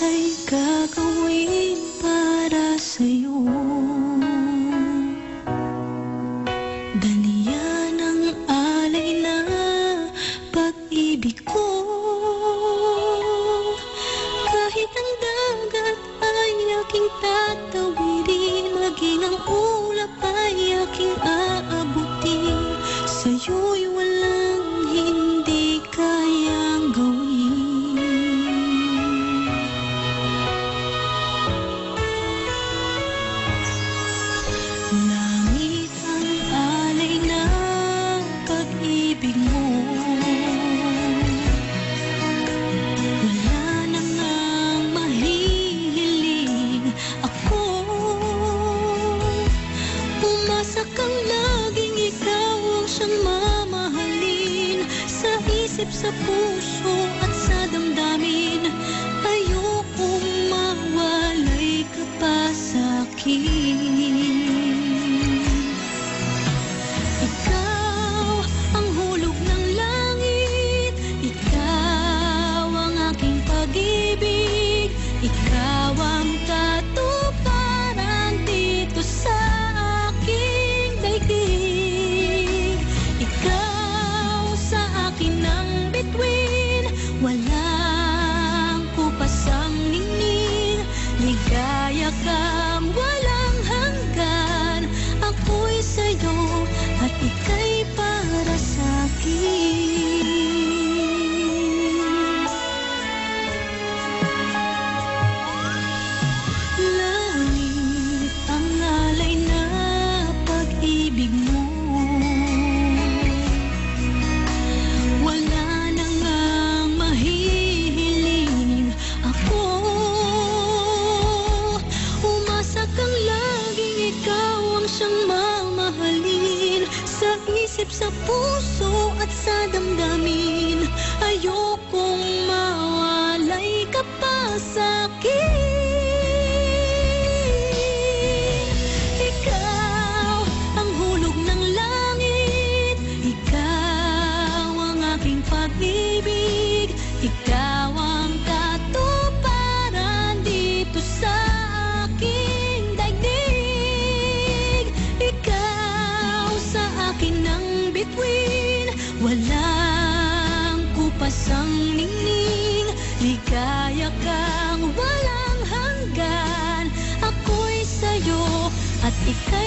ay gagawin para sa'yo. Dalian ang alay na pag-ibig ko. Kahit ang dagat ay aking tatawirin, maging ang ulap ay aking aabutin, sa'yo'y walang hindi kayang gawin. Langit ang alay ng pag-ibig mo. Wala na ngang mahihiling ako. Umasa kang laging ikaw ang siyang mamahalin, sa isip, sa puso at sa damdamin. Ayokong mawalay ka pa sa'kin. Ikaw ang hulog ng langit, ikaw ang aking pag-ibig, ikaw ang katuparan dito sa aking daigdig. Ikaw sa akin ang bituin, walang kupasang ningning. Ligaya kang walang hanggan, ako'y sa'yo at ika'y para sa'kin. Langit ang alay na pag-ibig mo. Wala na ngang mahihiling ako. Umasa kang laging ikaw ang siyang mamahalin, sa isip, sa puso at sa damdamin. Ayokong mawalay ka pa sa'kin. Ikaw ang hulog ng langit, ikaw ang aking pag-ibig, ikaw ang katuparan dito sa aking daigdig. Ikaw sa akin ang bituin, walang kupasang ningning. Ligaya kang walang hanggan, ako'y sa'yo at ika'y